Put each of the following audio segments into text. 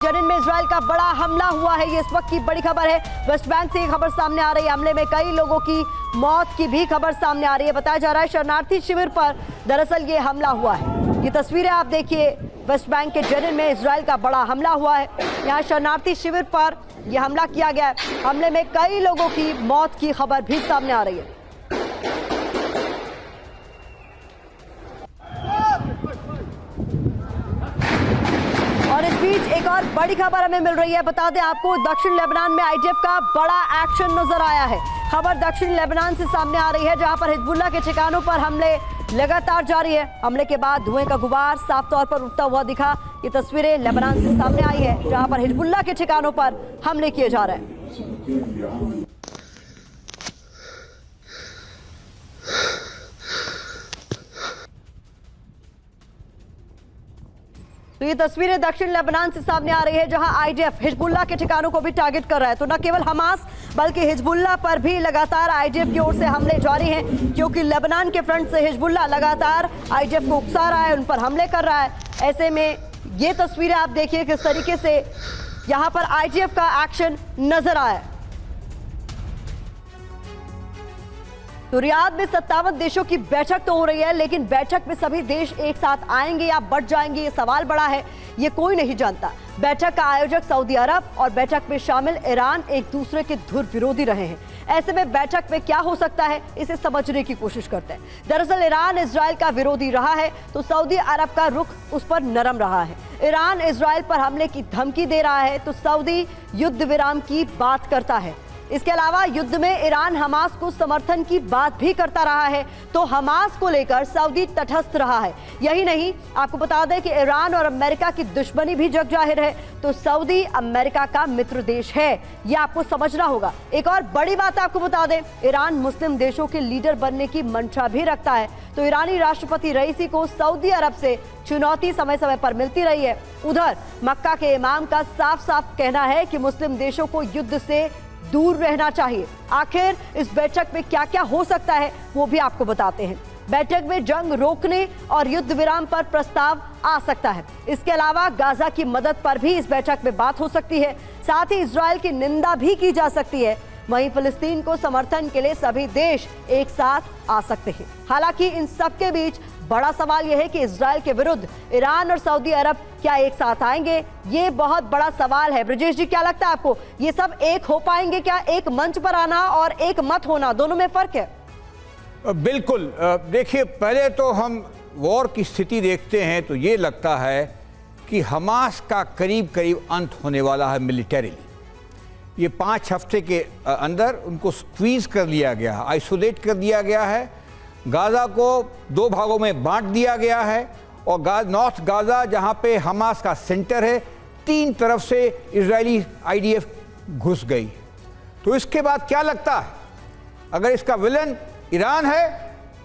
जनिन में इजराइल का बड़ा हमला हुआ है। ये इस वक्त की बड़ी खबर है। वेस्ट बैंक से ये खबर सामने आ रही है। हमले में कई लोगों की मौत की भी खबर सामने आ रही है। बताया जा रहा है शरणार्थी शिविर पर दरअसल ये हमला हुआ है। ये तस्वीरें आप देखिए, वेस्ट बैंक के जनिन में इजराइल का बड़ा हमला हुआ है। यहाँ शरणार्थी शिविर पर यह हमला किया गया है। हमले में कई लोगों की मौत की खबर भी सामने आ रही है। और इस बीच एक और बड़ी खबर हमें मिल रही है। बता दें आपको, दक्षिण लेबनान में आईडीएफ का बड़ा एक्शन नजर आया है। खबर दक्षिण लेबनान से सामने आ रही है, जहां पर हिजबुल्लाह के ठिकानों पर हमले लगातार जारी है। हमले के बाद धुएं का गुबार साफ तौर पर उठता हुआ दिखा। ये तस्वीरें लेबनान से सामने आई है, जहां पर हिजबुल्लाह के ठिकानों पर हमले किए जा रहे हैं। तो ये तस्वीरें दक्षिण लेबनान से सामने आ रही है, जहां आईडीएफ हिजबुल्लाह के ठिकानों को भी टारगेट कर रहा है। तो न केवल हमास बल्कि हिजबुल्लाह पर भी लगातार आईडीएफ की ओर से हमले जारी हैं, क्योंकि लेबनान के फ्रंट से हिजबुल्लाह लगातार आईडीएफ को उकसा रहा है, उन पर हमले कर रहा है। ऐसे में ये तस्वीरें आप देखिए किस तरीके से यहां पर आईडीएफ का एक्शन नजर आया। तो रियाद में 57 देशों की बैठक तो हो रही है, लेकिन बैठक में सभी देश एक साथ आएंगे या बट जाएंगे, ये सवाल बड़ा है। ये कोई नहीं जानता। बैठक का आयोजक सऊदी अरब और बैठक में शामिल ईरान एक दूसरे के धुर विरोधी रहे हैं। ऐसे में बैठक में क्या हो सकता है, इसे समझने की कोशिश करते हैं। दरअसल ईरान इजराइल का विरोधी रहा है, तो सऊदी अरब का रुख उस पर नरम रहा है। ईरान इजराइल पर हमले की धमकी दे रहा है, तो सऊदी युद्ध विराम की बात करता है। इसके अलावा युद्ध में ईरान हमास को समर्थन की बात भी करता रहा है, तो हमास को लेकर सऊदी तटस्थ रहा है। यही नहीं, आपको बता दें कि ईरान और अमेरिका की दुश्मनी भी जग जाहिर है, तो सऊदी अमेरिका का मित्र देश है, ये आपको समझना होगा। एक और बड़ी बात आपको बता दें, ईरान मुस्लिम देशों के लीडर बनने की मंशा भी रखता है, तो ईरानी राष्ट्रपति रईसी को सऊदी अरब से चुनौती समय समय पर मिलती रही है। उधर मक्का के इमाम का साफ साफ कहना है कि मुस्लिम देशों को युद्ध से दूर रहना चाहिए। आखिर इस बैठक में क्या क्या हो सकता है, वो भी आपको बताते हैं। बैठक में जंग रोकने और युद्ध विराम पर प्रस्ताव आ सकता है। इसके अलावा गाजा की मदद पर भी इस बैठक में बात हो सकती है। साथ ही इजराइल की निंदा भी की जा सकती है। वहीं फिलिस्तीन को समर्थन के लिए सभी देश एक साथ आ सकते हैं। हालांकि इन सब के बीच बड़ा सवाल यह है कि इजराइल के विरुद्ध ईरान और सऊदी अरब क्या एक साथ आएंगे, ये बहुत बड़ा सवाल है। ब्रजेश जी, क्या लगता है आपको, ये सब एक हो पाएंगे क्या? एक मंच पर आना और एक मत होना, दोनों में फर्क है। बिल्कुल। देखिए, पहले तो हम वॉर की स्थिति देखते हैं तो ये लगता है कि हमास का करीब करीब अंत होने वाला है मिलिटरीली। ये 5 हफ्ते के अंदर उनको स्क्वीज कर लिया गया है, आइसोलेट कर दिया गया है। गाज़ा को 2 भागों में बांट दिया गया है, और नॉर्थ गाज़ा जहां पे हमास का सेंटर है, 3 तरफ से इजरायली आईडीएफ घुस गई। तो इसके बाद क्या लगता है, अगर इसका विलन ईरान है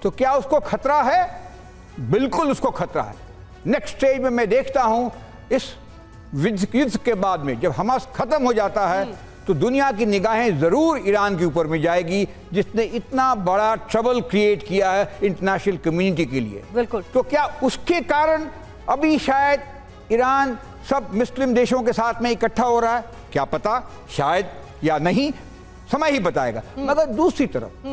तो क्या उसको खतरा है? बिल्कुल उसको खतरा है। नेक्स्ट स्टेज में मैं देखता हूं, इस युद्ध के बाद में जब हमास खत्म हो जाता है तो दुनिया की निगाहें जरूर ईरान के ऊपर में जाएगी, जिसने इतना बड़ा ट्रबल क्रिएट किया है इंटरनेशनल कम्युनिटी के लिए। बिल्कुल। तो क्या उसके कारण अभी शायद ईरान सब मुस्लिम देशों के साथ में इकट्ठा हो रहा है? क्या पता, शायद या नहीं, समय ही बताएगा। मगर दूसरी तरफ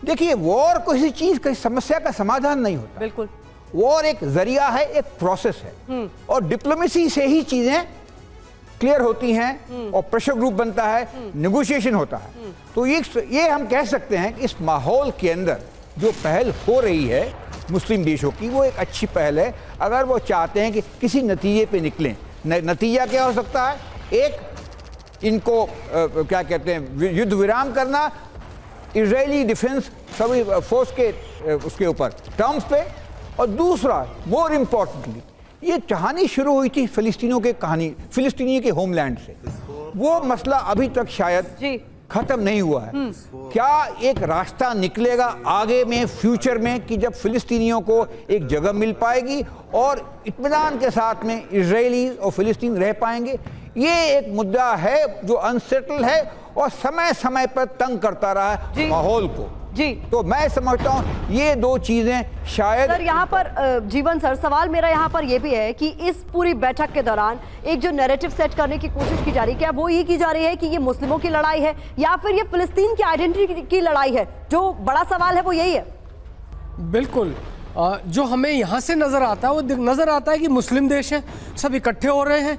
देखिए, वॉर किसी चीज की समस्या का समाधान नहीं होता। बिल्कुल। वॉर एक जरिया है, एक प्रोसेस है, और डिप्लोमेसी से ही चीजें क्लियर होती हैं और प्रेशर ग्रुप बनता है, नेगोशिएशन होता है। तो ये हम कह सकते हैं कि इस माहौल के अंदर जो पहल हो रही है मुस्लिम देशों की, वो एक अच्छी पहल है। अगर वो चाहते हैं कि किसी नतीजे पे निकलें। नतीजा क्या हो सकता है? एक, इनको क्या कहते हैं, युद्ध विराम करना, इजरायली डिफेंस सभी फोर्स के उसके ऊपर टर्म्स पे, और दूसरा मोर इम्पोर्टेंटली, ये कहानी शुरू हुई थी फिलिस्तीनियों के होमलैंड से। वो मसला अभी तक शायद खत्म नहीं हुआ है। क्या एक रास्ता निकलेगा आगे में, फ्यूचर में, कि जब फिलिस्तीनियों को एक जगह मिल पाएगी और इत्मीनान के साथ में इजरायली और फिलिस्तीन रह पाएंगे? ये एक मुद्दा है जो अनसेटल है और समय समय पर तंग करता रहा है माहौल को। जी। तो मैं समझता हूं ये दो चीजें शायद। सर यहाँ पर जीवन सर, सवाल मेरा यहाँ पर ये भी है कि इस पूरी बैठक के दौरान एक जो नैरेटिव सेट करने की कोशिश की जा रही है, क्या वो ये की जा रही है कि ये मुस्लिमों की लड़ाई है या फिर ये फिलिस्तीन की आइडेंटिटी की लड़ाई है? जो बड़ा सवाल है वो यही है। बिल्कुल। जो हमें यहाँ से नज़र आता है वो नज़र आता है कि मुस्लिम देश हैं, सब इकट्ठे हो रहे हैं,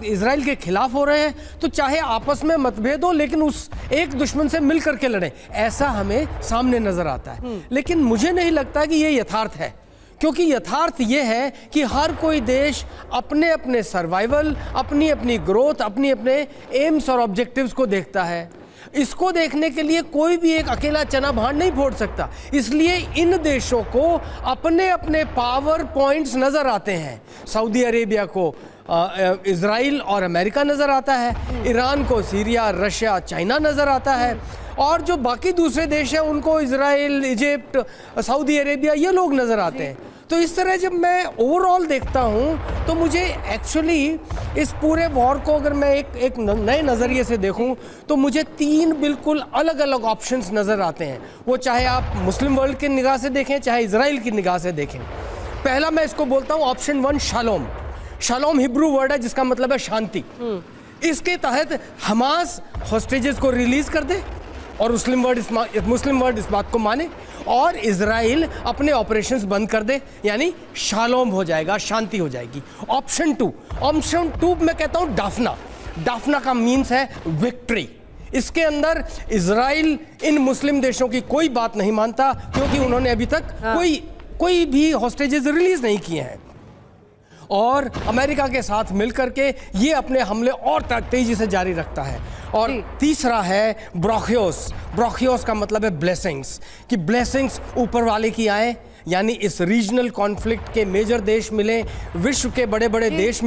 इजराइल के खिलाफ हो रहे हैं, तो चाहे आपस में मतभेद हो लेकिन उस एक दुश्मन से मिल करके लड़ें, ऐसा हमें सामने नज़र आता है। लेकिन मुझे नहीं लगता कि ये यथार्थ है, क्योंकि यथार्थ ये है कि हर कोई देश अपने अपने सर्वाइवल, अपनी अपनी ग्रोथ, अपनी अपने एम्स और ऑब्जेक्टिव्स को देखता है। इसको देखने के लिए कोई भी एक अकेला चना भांड नहीं फोड़ सकता, इसलिए इन देशों को अपने अपने पावर पॉइंट्स नजर आते हैं। सऊदी अरेबिया को इजराइल और अमेरिका नजर आता है, ईरान को सीरिया, रशिया, चाइना नजर आता है, और जो बाकी दूसरे देश हैं उनको इजराइल, इजिप्ट, सऊदी अरेबिया, ये लोग नजर आते हैं। तो इस तरह जब मैं ओवरऑल देखता हूँ तो मुझे एक्चुअली इस पूरे वॉर को अगर मैं एक नए नज़रिए से देखूँ तो मुझे तीन बिल्कुल अलग अलग ऑप्शंस नज़र आते हैं, वो चाहे आप मुस्लिम वर्ल्ड की निगाह से देखें, चाहे इजराइल की निगाह से देखें। पहला मैं इसको बोलता हूँ option 1, shalom. Shalom Hebrew word है जिसका मतलब है शांति। इसके तहत हमास हॉस्टेजेस को रिलीज कर दे और मुस्लिम वर्ल्ड इस बात को माने, और इजराइल अपने ऑपरेशंस बंद कर दे, यानी शालोम हो जाएगा, शांति हो जाएगी। ऑप्शन 2 मैं कहता हूं डाफना का मीन्स है विक्ट्री। इसके अंदर इजराइल इन मुस्लिम देशों की कोई बात नहीं मानता, क्योंकि उन्होंने अभी तक कोई भी हॉस्टेजेस रिलीज नहीं किए हैं, और अमेरिका के साथ मिलकर के ये अपने हमले और तेजी से जारी रखता है। और तीसरा है ब्रोखियोस का मतलब है ब्लेसिंग्स, कि ब्लेसिंग्स ऊपर वाले की आए, यानी इस रीजनल कॉन्फ्लिक्ट के मेजर देश मिले, विश्व के बड़े बड़े देश